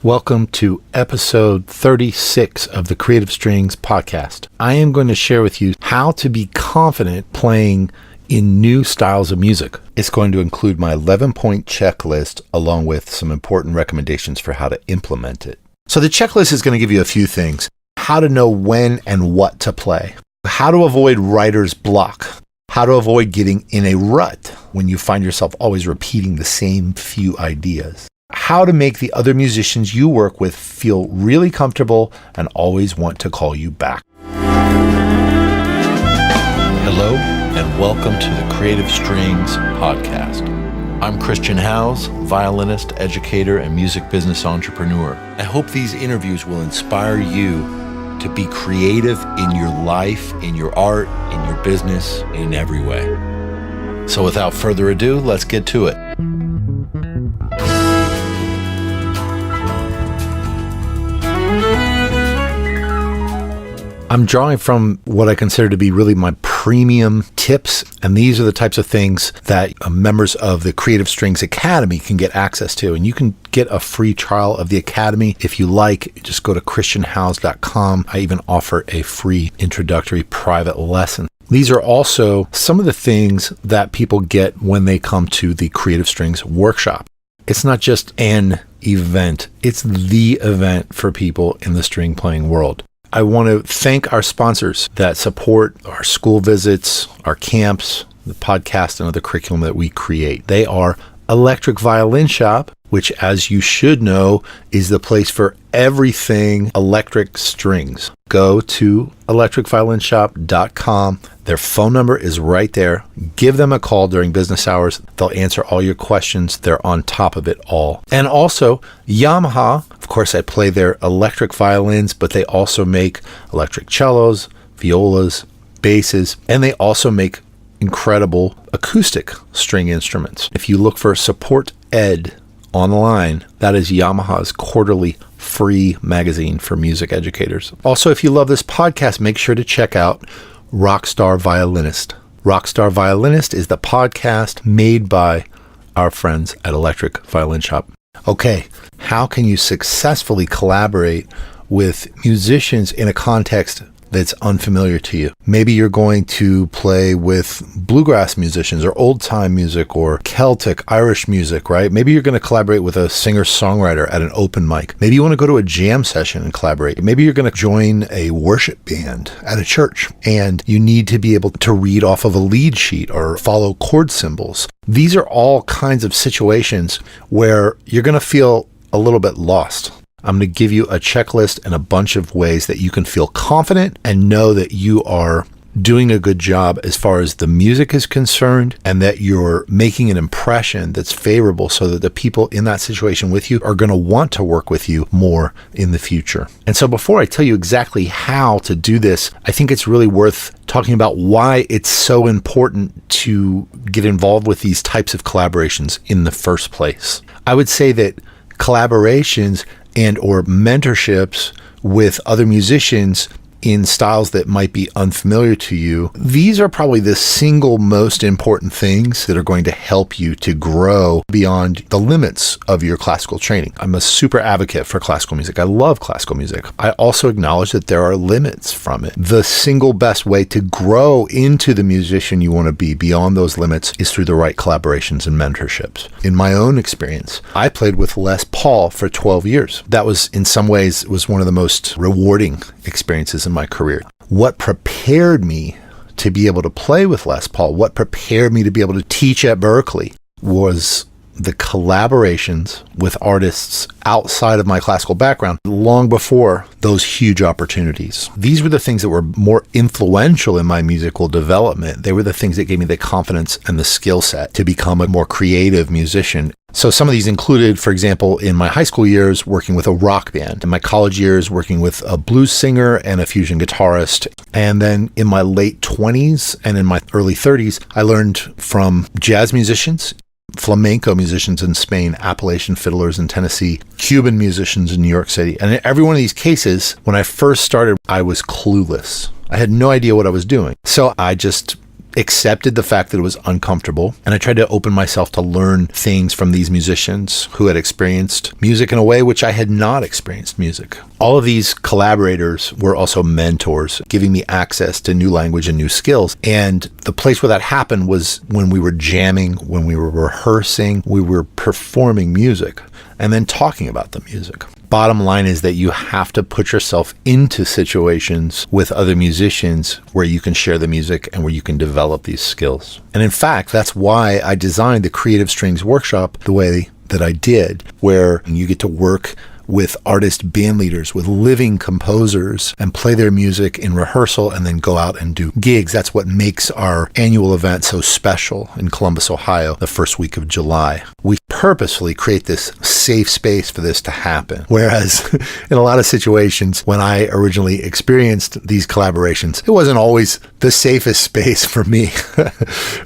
Welcome to episode 36 of the Creative Strings podcast. I am going to share with you how to be confident playing in new styles of music. It's going to include my 11-point checklist along with some important recommendations for how to implement it. So the checklist is going to give you a few things. How to know when and what to play. How to avoid writer's block. How to avoid getting in a rut when you find yourself always repeating the same few ideas. How to make the other musicians you work with feel really comfortable and always want to call you back. Hello and welcome to the Creative Strings podcast. I'm Christian Howes, violinist, educator, and music business entrepreneur. I hope these interviews will inspire you to be creative in your life, in your art, in your business, in every way. So without further ado, let's get to it. I'm drawing from what I consider to be really my premium tips, and these are the types of things that members of the Creative Strings Academy can get access to. And you can get a free trial of the Academy if you like. Just go to christianhowes.com. I even offer a free introductory private lesson. These are also some of the things that people get when they come to the Creative Strings workshop. It's not just an event, it's the event for people in the string playing world. I want to thank our sponsors that support our school visits, our camps, the podcast, and other curriculum that we create. They are Electric Violin Shop, which, as you should know, is the place for everything electric strings. Go to electricviolinshop.com. Their phone number is right there. Give them a call during business hours. They'll answer all your questions. They're on top of it all. And also, Yamaha. Of course, I play their electric violins, but they also make electric cellos, violas, basses, and they also make incredible acoustic string instruments. If you look for Support Ed online, that is Yamaha's quarterly free magazine for music educators. Also, if you love this podcast, make sure to check out Rockstar Violinist. Rockstar Violinist is the podcast made by our friends at Electric Violin Shop. Okay, how can you successfully collaborate with musicians in a context that's unfamiliar to you? Maybe you're going to play with bluegrass musicians or old time music or Celtic, Irish music, right? Maybe you're going to collaborate with a singer-songwriter at an open mic. Maybe you want to go to a jam session and collaborate. Maybe you're going to join a worship band at a church and you need to be able to read off of a lead sheet or follow chord symbols. These are all kinds of situations where you're going to feel a little bit lost. I'm going to give you a checklist and a bunch of ways that you can feel confident and know that you are doing a good job as far as the music is concerned and that you're making an impression that's favorable so that the people in that situation with you are going to want to work with you more in the future. And so before I tell you exactly how to do this, I think it's really worth talking about why it's so important to get involved with these types of collaborations in the first place. I would say that collaborations and or mentorships with other musicians in styles that might be unfamiliar to you, these are probably the single most important things that are going to help you to grow beyond the limits of your classical training. I'm a super advocate for classical music. I love classical music. I also acknowledge that there are limits from it. The single best way to grow into the musician you want to be beyond those limits is through the right collaborations and mentorships. In my own experience, I played with Les Paul for 12 years. That was, in some ways, was one of the most rewarding experiences in my career. What prepared me to be able to play with Les Paul, what prepared me to be able to teach at Berklee was the collaborations with artists outside of my classical background long before those huge opportunities. These were the things that were more influential in my musical development. They were the things that gave me the confidence and the skill set to become a more creative musician. So some of these included, for example, in my high school years, working with a rock band. In my college years, working with a blues singer and a fusion guitarist. And then in my late 20s and in my early 30s, I learned from jazz musicians, flamenco musicians in Spain, Appalachian fiddlers in Tennessee, Cuban musicians in New York City. And in every one of these cases, when I first started, I was clueless. I had no idea what I was doing. So I just accepted the fact that it was uncomfortable, and I tried to open myself to learn things from these musicians who had experienced music in a way which I had not experienced music. All of these collaborators were also mentors, giving me access to new language and new skills. And the place where that happened was when we were jamming, when we were rehearsing, we were performing music, and then talking about the music. Bottom line is that you have to put yourself into situations with other musicians where you can share the music and where you can develop these skills. And in fact, that's why I designed the Creative Strings Workshop the way that I did, where you get to work with artist band leaders, with living composers, and play their music in rehearsal and then go out and do gigs. That's what makes our annual event so special in Columbus, Ohio, the first week of July. We purposefully create this safe space for this to happen. Whereas in a lot of situations, when I originally experienced these collaborations, it wasn't always the safest space for me.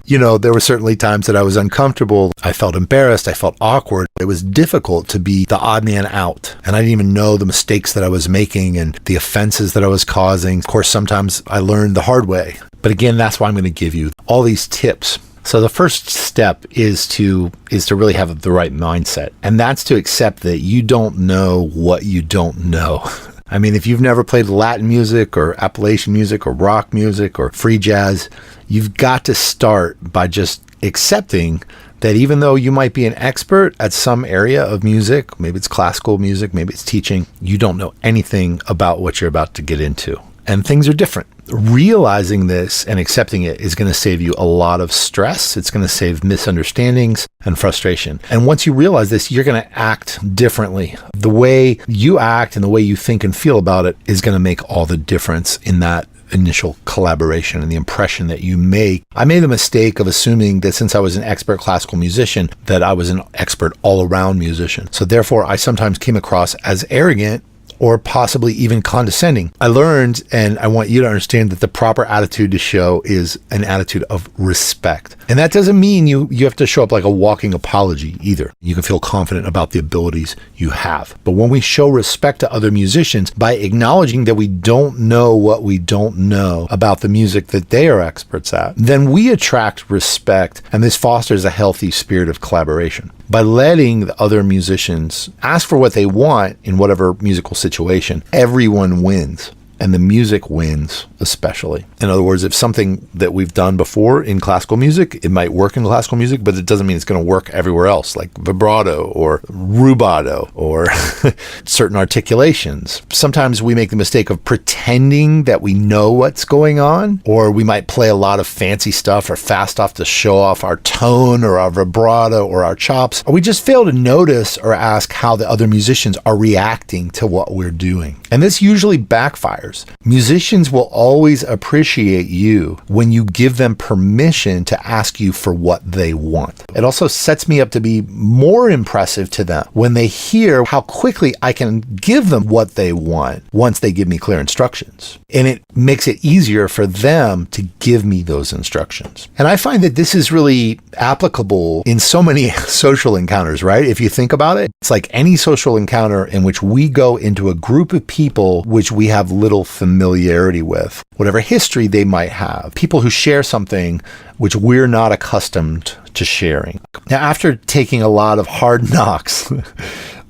There were certainly times that I was uncomfortable. I felt embarrassed. I felt awkward. It was difficult to be the odd man out. And I didn't even know the mistakes that I was making and the offenses that I was causing. Of course, sometimes I learned the hard way. But again, that's why I'm going to give you all these tips. So the first step is to really have the right mindset. And that's to accept that you don't know what you don't know. I mean, if you've never played Latin music or Appalachian music or rock music or free jazz, you've got to start by just accepting that even though you might be an expert at some area of music, maybe it's classical music, maybe it's teaching, you don't know anything about what you're about to get into. And things are different. Realizing this and accepting it is going to save you a lot of stress. It's going to save misunderstandings and frustration. And once you realize this, you're going to act differently. The way you act and the way you think and feel about it is going to make all the difference in that initial collaboration and the impression that you make. I made the mistake of assuming that since I was an expert classical musician, that I was an expert all-around musician. So therefore, I sometimes came across as arrogant or possibly even condescending. I learned, and I want you to understand, that the proper attitude to show is an attitude of respect. And that doesn't mean you have to show up like a walking apology either. You can feel confident about the abilities you have. But when we show respect to other musicians by acknowledging that we don't know what we don't know about the music that they are experts at, then we attract respect, and this fosters a healthy spirit of collaboration. By letting the other musicians ask for what they want in whatever musical situation, everyone wins. And the music wins, especially. In other words, if something that we've done before in classical music, it might work in classical music, but it doesn't mean it's going to work everywhere else, like vibrato or rubato or certain articulations. Sometimes we make the mistake of pretending that we know what's going on, or we might play a lot of fancy stuff or fast stuff to show off our tone or our vibrato or our chops, or we just fail to notice or ask how the other musicians are reacting to what we're doing. And this usually backfires. Musicians will always appreciate you when you give them permission to ask you for what they want. It also sets me up to be more impressive to them when they hear how quickly I can give them what they want once they give me clear instructions. And it makes it easier for them to give me those instructions. And I find that this is really applicable in so many social encounters, right? If you think about it, it's like any social encounter in which we go into a group of people which we have little familiarity with, whatever history they might have, people who share something which we're not accustomed to sharing. Now, after taking a lot of hard knocks,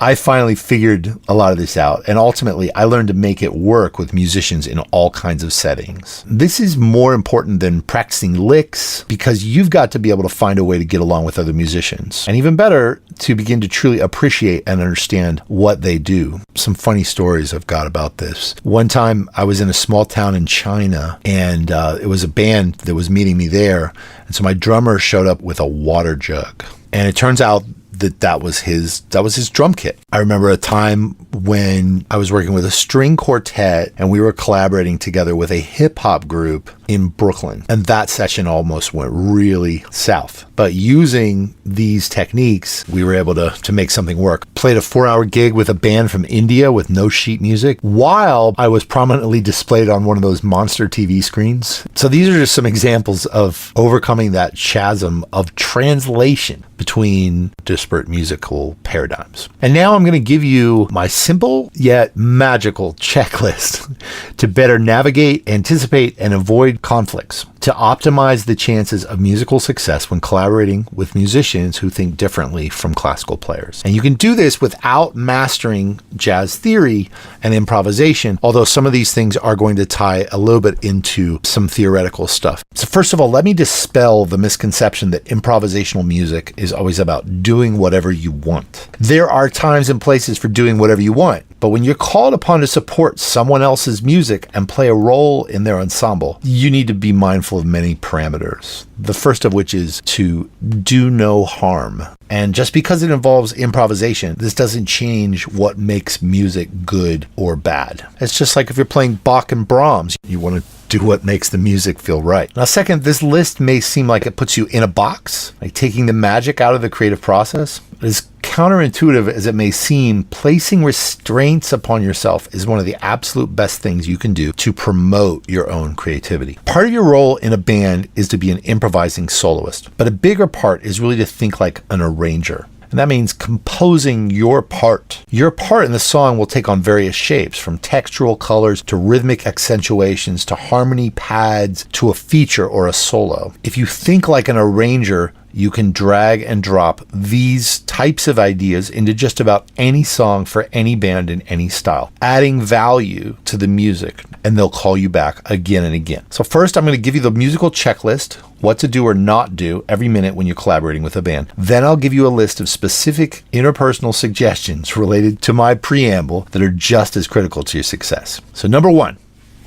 I finally figured a lot of this out, and ultimately I learned to make it work with musicians in all kinds of settings. This is more important than practicing licks, because you've got to be able to find a way to get along with other musicians, and even better, to begin to truly appreciate and understand what they do. Some funny stories I've got about this. One time I was in a small town in China, and it was a band that was meeting me there, and so my drummer showed up with a water jug, and it turns out that was his drum kit. I remember a time when I was working with a string quartet and we were collaborating together with a hip hop group in Brooklyn. And that session almost went really south. But using these techniques, we were able to make something work. Played a 4-hour gig with a band from India with no sheet music while I was prominently displayed on one of those monster TV screens. So these are just some examples of overcoming that chasm of translation between disparate musical paradigms. And now I'm going to give you my simple yet magical checklist to better navigate, anticipate, and avoid conflicts. to optimize the chances of musical success when collaborating with musicians who think differently from classical players. And you can do this without mastering jazz theory and improvisation, although some of these things are going to tie a little bit into some theoretical stuff. So first of all, let me dispel the misconception that improvisational music is always about doing whatever you want. There are times and places for doing whatever you want, but when you're called upon to support someone else's music and play a role in their ensemble, you need to be mindful of many parameters. The first of which is to do no harm. And just because it involves improvisation, this doesn't change what makes music good or bad. It's just like if you're playing Bach and Brahms, you want to do what makes the music feel right. Now, second, this list may seem like it puts you in a box, like taking the magic out of the creative process. As counterintuitive as it may seem, placing restraints upon yourself is one of the absolute best things you can do to promote your own creativity. Part of your role in a band is to be an improvising soloist, but a bigger part is really to think like an arranger. And that means composing your part. Your part in the song will take on various shapes, from textural colors to rhythmic accentuations to harmony pads to a feature or a solo. If you think like an arranger, you can drag and drop these types of ideas into just about any song for any band in any style, adding value to the music, and they'll call you back again and again. So first, I'm going to give you the musical checklist, what to do or not do every minute when you're collaborating with a band. Then I'll give you a list of specific interpersonal suggestions related to my preamble that are just as critical to your success. So number one,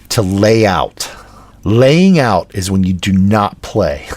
to lay out. Laying out is when you do not play.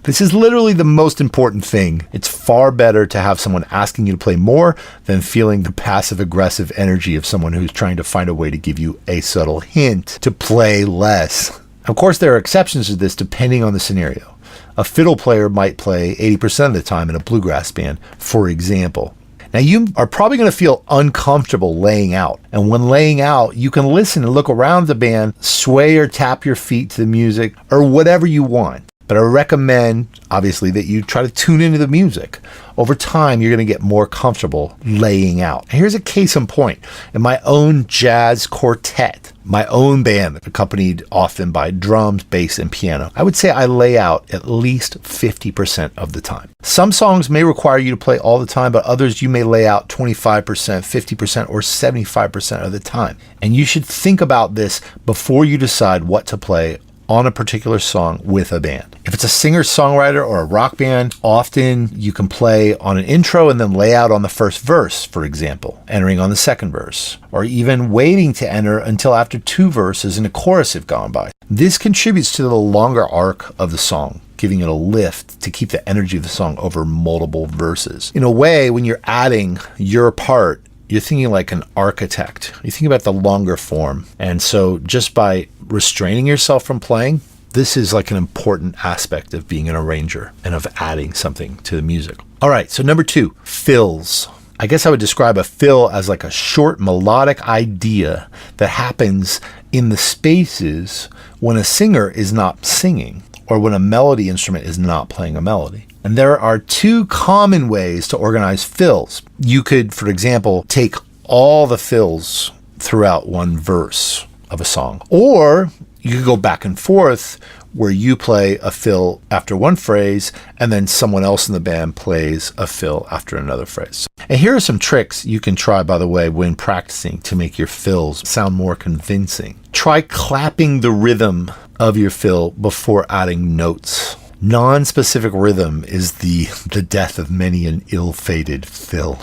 This is literally the most important thing. It's far better to have someone asking you to play more than feeling the passive-aggressive energy of someone who's trying to find a way to give you a subtle hint to play less. Of course, there are exceptions to this depending on the scenario. A fiddle player might play 80% of the time in a bluegrass band, for example. Now, you are probably going to feel uncomfortable laying out. And when laying out, you can listen and look around the band, sway or tap your feet to the music, or whatever you want. But I recommend, obviously, that you try to tune into the music. Over time, you're going to get more comfortable laying out. Here's a case in point. In my own jazz quartet, my own band, accompanied often by drums, bass, and piano, I would say I lay out at least 50% of the time. Some songs may require you to play all the time, but others you may lay out 25%, 50%, or 75% of the time. And you should think about this before you decide what to play on a particular song with a band. If it's a singer-songwriter or a rock band, often you can play on an intro and then lay out on the first verse, for example, entering on the second verse, or even waiting to enter until after two verses and a chorus have gone by. This contributes to the longer arc of the song, giving it a lift to keep the energy of the song over multiple verses. In a way, when you're adding your part, you're thinking like an architect. You think about the longer form. And so just by restraining yourself from playing, this is like an important aspect of being an arranger and of adding something to the music. All right, so number two, fills. I guess I would describe a fill as like a short melodic idea that happens in the spaces when a singer is not singing or when a melody instrument is not playing a melody. And there are two common ways to organize fills. You could, for example, take all the fills throughout one verse of a song. Or you could go back and forth where you play a fill after one phrase and then someone else in the band plays a fill after another phrase. And here are some tricks you can try, by the way, when practicing to make your fills sound more convincing. Try clapping the rhythm of your fill before adding notes. Non-specific rhythm is the death of many an ill-fated fill.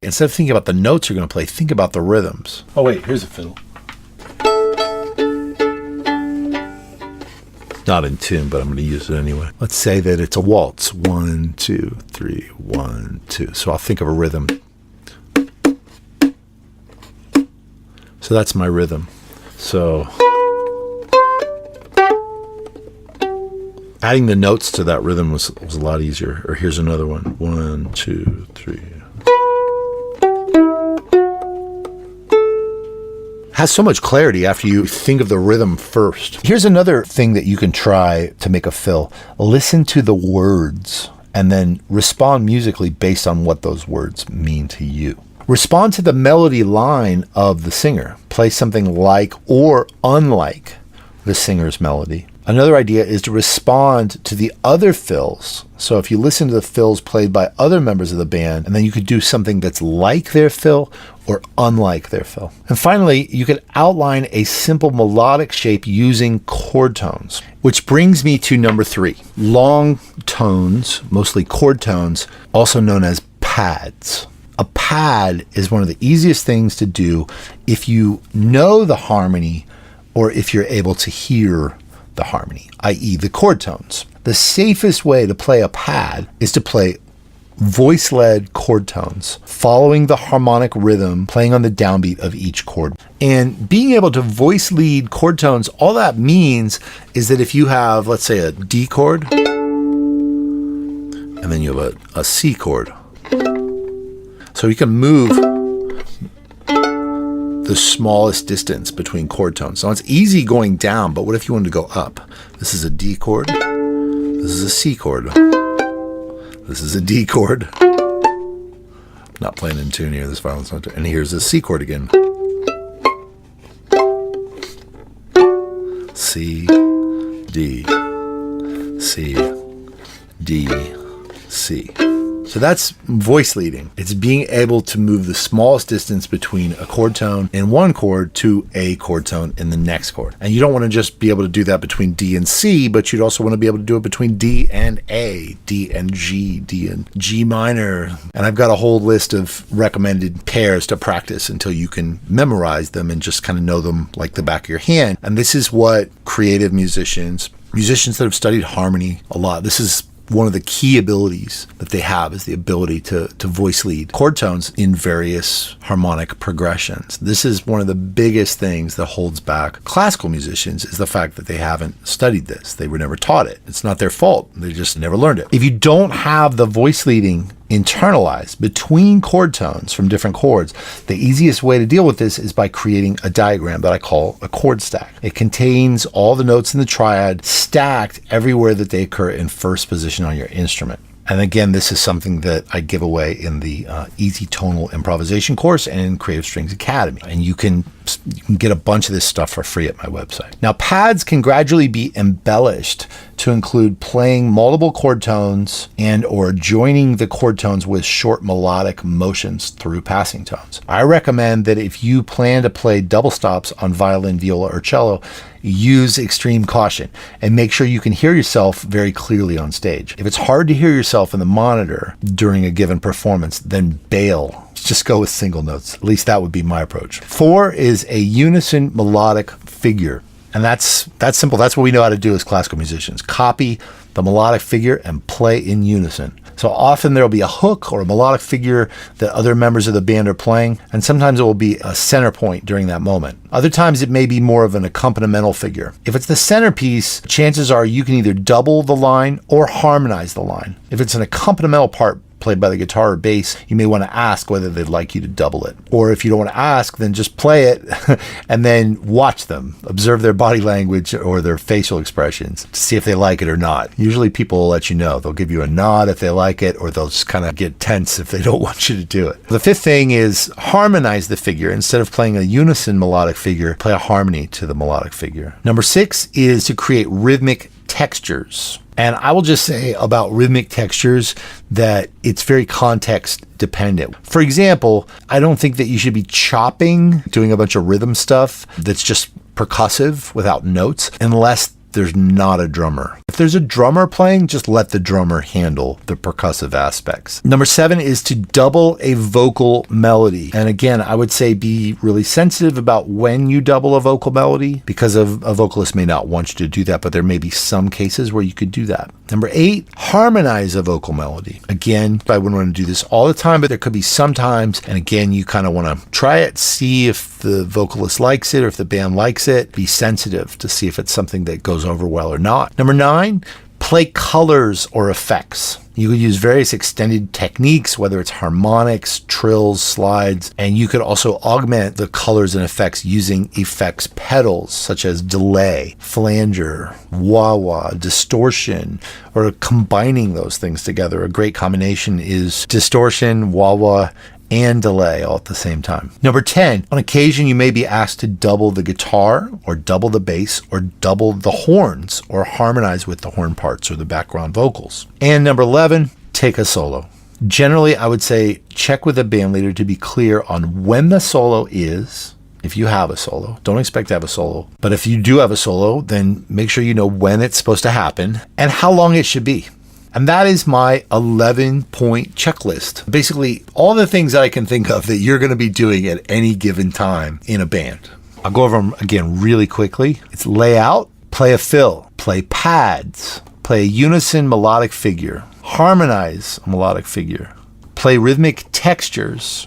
Instead of thinking about the notes you're going to play, think about the rhythms. Oh wait, here's a fiddle. Not in tune, but I'm going to use it anyway. Let's say that it's a waltz. 1, 2, 3, 1, 2. So I'll think of a rhythm. So that's my rhythm. So adding the notes to that rhythm was a lot easier. Or here's another one. 1, 2, 3. Has so much clarity after you think of the rhythm first. Here's another thing that you can try to make a fill. Listen to the words and then respond musically based on what those words mean to you. Respond to the melody line of the singer. Play something like or unlike the singer's melody. Another idea is to respond to the other fills. So if you listen to the fills played by other members of the band, and then you could do something that's like their fill or unlike their fill. And finally, you could outline a simple melodic shape using chord tones, which brings me to number 3. Long tones, mostly chord tones, also known as pads. A pad is one of the easiest things to do if you know the harmony or if you're able to hear the harmony, i.e. the chord tones. The safest way to play a pad is to play voice-led chord tones, following the harmonic rhythm, playing on the downbeat of each chord. And being able to voice lead chord tones, all that means is that if you have, let's say, a D chord, and then you have a C chord, so you can move the smallest distance between chord tones. So it's easy going down, but what if you wanted to go up? This is a D chord. This is a C chord. This is a D chord. Not playing in tune here, this violin's not. And here's a C chord again. C, D, C, D, C. So that's voice leading. It's being able to move the smallest distance between a chord tone in one chord to a chord tone in the next chord. And you don't want to just be able to do that between D and C, but you'd also want to be able to do it between D and A, D and G, D and G minor. And I've got a whole list of recommended pairs to practice until you can memorize them and just kind of know them like the back of your hand. And this is what creative musicians that have studied harmony a lot, this is one of the key abilities that they have is the ability to voice lead chord tones in various harmonic progressions. This is one of the biggest things that holds back classical musicians is the fact that they haven't studied this. They were never taught it. It's not their fault. They just never learned it. If you don't have the voice leading internalized between chord tones from different chords, the easiest way to deal with this is by creating a diagram that I call a chord stack. It contains all the notes in the triad stacked everywhere that they occur in first position on your instrument. And again, this is something that I give away in the Easy Tonal Improvisation course and in Creative Strings Academy. And you can get a bunch of this stuff for free at my website. Now, pads can gradually be embellished to include playing multiple chord tones and or joining the chord tones with short melodic motions through passing tones. I recommend that if you plan to play double stops on violin, viola, or cello, use extreme caution and make sure you can hear yourself very clearly on stage. If it's hard to hear yourself in the monitor during a given performance, then bail. Just go with single notes. At least that would be my approach. 4 is a unison melodic figure. And that's simple. That's what we know how to do as classical musicians. Copy the melodic figure and play in unison. So often there'll be a hook or a melodic figure that other members of the band are playing, and sometimes it will be a center point during that moment. Other times it may be more of an accompanimental figure. If it's the centerpiece, chances are you can either double the line or harmonize the line. If it's an accompanimental part played by the guitar or bass, you may want to ask whether they'd like you to double it. Or if you don't want to ask, then just play it and then watch them. Observe their body language or their facial expressions to see if they like it or not. Usually people will let you know. They'll give you a nod if they like it, or they'll just kind of get tense if they don't want you to do it. The 5th thing is harmonize the figure. Instead of playing a unison melodic figure, play a harmony to the melodic figure. Number 6 is to create rhythmic textures. And I will just say about rhythmic textures that it's very context dependent. For example, I don't think that you should be chopping, doing a bunch of rhythm stuff that's just percussive without notes, unless there's not a drummer. If there's a drummer playing, just let the drummer handle the percussive aspects. Number 7 is to double a vocal melody. And again, I would say be really sensitive about when you double a vocal melody, because a vocalist may not want you to do that, but there may be some cases where you could do that. Number 8, harmonize a vocal melody. Again, I wouldn't want to do this all the time, but there could be some times, and again, you kind of want to try it, see if the vocalist likes it or if the band likes it. Be sensitive to see if it's something that goes over well or not. Number 9, play colors or effects. You could use various extended techniques, whether it's harmonics, trills, slides, and you could also augment the colors and effects using effects pedals such as delay, flanger, wah-wah, distortion, or combining those things together. A great combination is distortion, wah-wah, and delay all at the same time. Number 10, on occasion you may be asked to double the guitar or double the bass or double the horns or harmonize with the horn parts or the background vocals. And number 11, take a solo. Generally, I would say check with the band leader to be clear on when the solo is. If you have a solo, don't expect to have a solo. But if you do have a solo, then make sure you know when it's supposed to happen and how long it should be. And that is my 11-point checklist. Basically, all the things that I can think of that you're going to be doing at any given time in a band. I'll go over them again really quickly. It's layout, play a fill, play pads, play a unison melodic figure, harmonize a melodic figure, play rhythmic textures,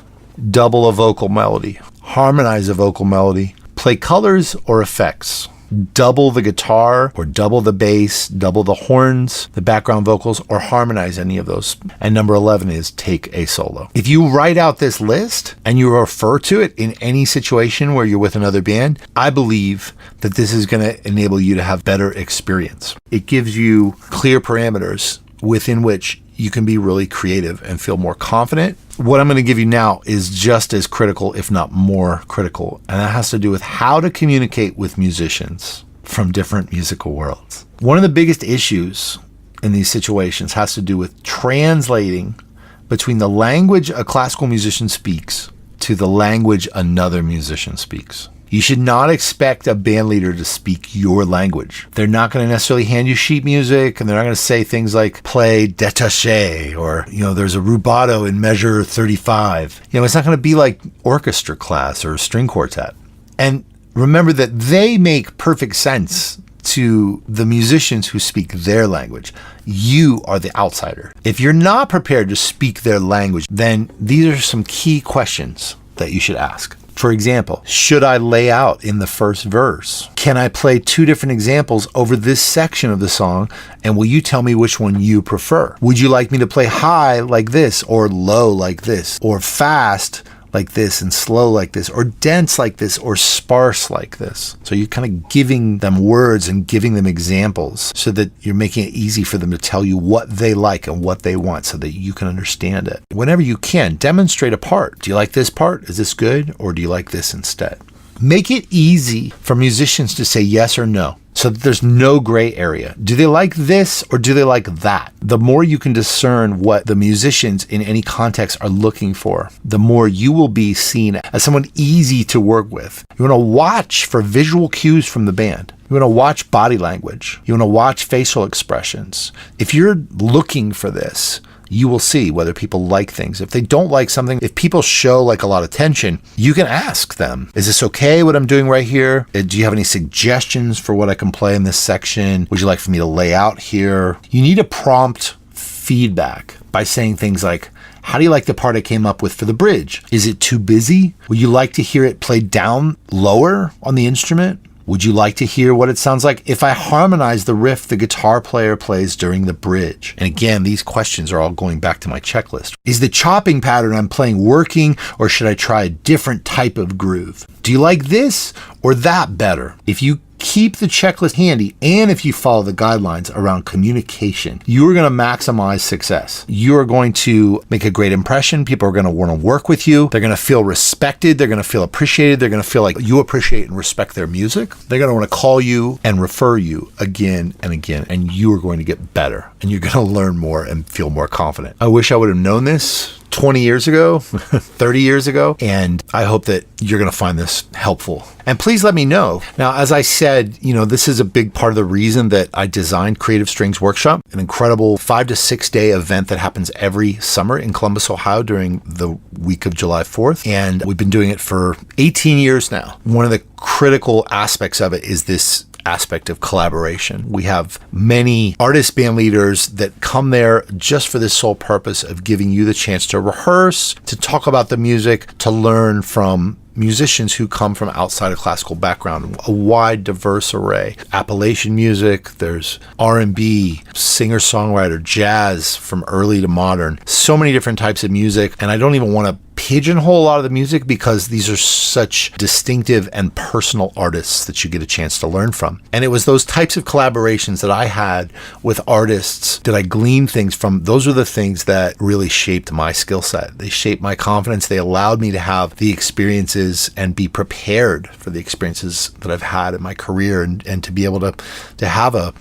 double a vocal melody, harmonize a vocal melody, play colors or effects, double the guitar or double the bass, double the horns, the background vocals, or harmonize any of those. And number 11 is take a solo. If you write out this list and you refer to it in any situation where you're with another band, I believe that this is going to enable you to have better experience. It gives you clear parameters within which you can be really creative and feel more confident. What I'm going to give you now is just as critical, if not more critical, and that has to do with how to communicate with musicians from different musical worlds. One of the biggest issues in these situations has to do with translating between the language a classical musician speaks to the language another musician speaks. You should not expect a band leader to speak your language. They're not going to necessarily hand you sheet music, and they're not going to say things like play détaché or, there's a rubato in measure 35. It's not going to be like orchestra class or string quartet. And remember that they make perfect sense to the musicians who speak their language. You are the outsider. If you're not prepared to speak their language, then these are some key questions that you should ask. For example, should I lay out in the first verse? Can I play two different examples over this section of the song? And will you tell me which one you prefer? Would you like me to play high like this, or low like this, or fast like this and slow like this, or dense like this, or sparse like this? So you're kind of giving them words and giving them examples so that you're making it easy for them to tell you what they like and what they want so that you can understand it. Whenever you can, demonstrate a part. Do you like this part? Is this good? Or do you like this instead? Make it easy for musicians to say yes or no, so that there's no gray area. Do they like this or do they like that? The more you can discern what the musicians in any context are looking for, the more you will be seen as someone easy to work with. You want to watch for visual cues from the band. You want to watch body language. You want to watch facial expressions. If you're looking for this, you will see whether people like things. If they don't like something, if people show like a lot of tension, you can ask them, is this okay what I'm doing right here? Do you have any suggestions for what I can play in this section? Would you like for me to lay out here? You need to prompt feedback by saying things like, how do you like the part I came up with for the bridge? Is it too busy? Would you like to hear it played down lower on the instrument? Would you like to hear what it sounds like if I harmonize the riff the guitar player plays during the bridge? And again, these questions are all going back to my checklist. Is the chopping pattern I'm playing working, or should I try a different type of groove? Do you like this or that better? If you keep the checklist handy, and if you follow the guidelines around communication, you are going to maximize success. You are going to make a great impression. People are going to want to work with you. They're going to feel respected. They're going to feel appreciated. They're going to feel like you appreciate and respect their music. They're going to want to call you and refer you again and again, and you are going to get better, and you're going to learn more and feel more confident. I wish I would have known this 20 years ago, 30 years ago, and I hope that you're going to find this helpful. And please let me know. Now, as I said, this is a big part of the reason that I designed Creative Strings Workshop, an incredible 5 to 6 day event that happens every summer in Columbus, Ohio during the week of July 4th. And we've been doing it for 18 years now. One of the critical aspects of it is this aspect of collaboration. We have many artist band leaders that come there just for this sole purpose of giving you the chance to rehearse, to talk about the music, to learn from musicians who come from outside a classical background, a wide, diverse array. Appalachian music, there's R&B, singer-songwriter, jazz from early to modern, so many different types of music. And I don't even want to pigeonhole a lot of the music because these are such distinctive and personal artists that you get a chance to learn from. And it was those types of collaborations that I had with artists that I gleaned things from. Those are the things that really shaped my skill set. They shaped my confidence. They allowed me to have the experiences and be prepared for the experiences that I've had in my career, and to be able to have a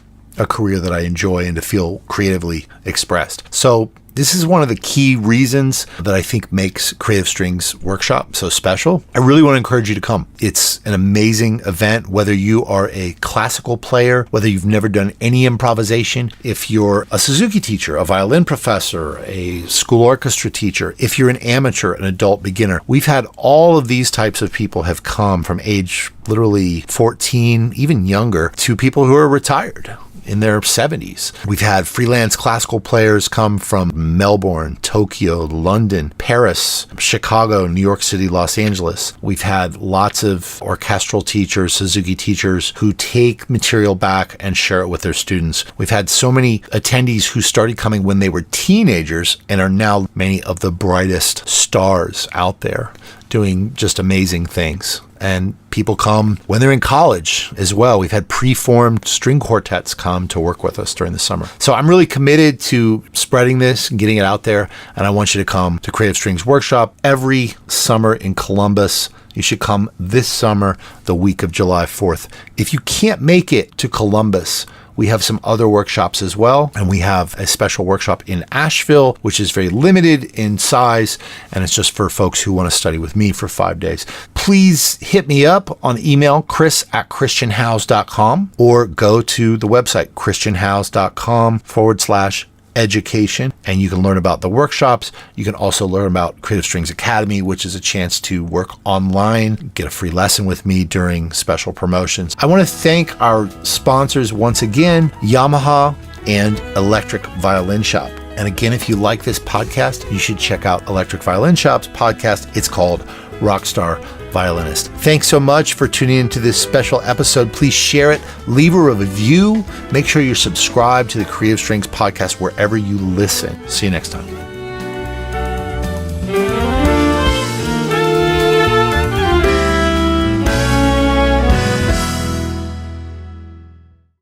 career that I enjoy and to feel creatively expressed. So this is one of the key reasons that I think makes Creative Strings Workshop so special. I really want to encourage you to come. It's an amazing event, whether you are a classical player, whether you've never done any improvisation, if you're a Suzuki teacher, a violin professor, a school orchestra teacher, if you're an amateur, an adult beginner. We've had all of these types of people have come from age literally 14, even younger, to people who are retired in their 70s. We've had freelance classical players come from Melbourne, Tokyo, London, Paris, Chicago, New York City, Los Angeles. We've had lots of orchestral teachers, Suzuki teachers, who take material back and share it with their students. We've had so many attendees who started coming when they were teenagers and are now many of the brightest stars out there doing just amazing things. And people come when they're in college as well. We've had pre-formed string quartets come to work with us during the summer. So I'm really committed to spreading this and getting it out there. And I want you to come to Creative Strings Workshop every summer in Columbus. You should come this summer, the week of July 4th. If you can't make it to Columbus, we have some other workshops as well, and we have a special workshop in Asheville, which is very limited in size, and it's just for folks who want to study with me for 5 days. Please hit me up on email, chris@christianhouse.com, or go to the website, christianhouse.com/education, and you can learn about the workshops. You can also learn about Creative Strings Academy, which is a chance to work online, get a free lesson with me during special promotions. I want to thank our sponsors once again, Yamaha and Electric Violin Shop. And again, if you like this podcast, you should check out Electric Violin Shop's podcast. It's called Rockstar Violinist. Thanks so much for tuning into this special episode. Please share it, leave a review, make sure you're subscribed to the Creative Strings podcast wherever you listen. See you next time.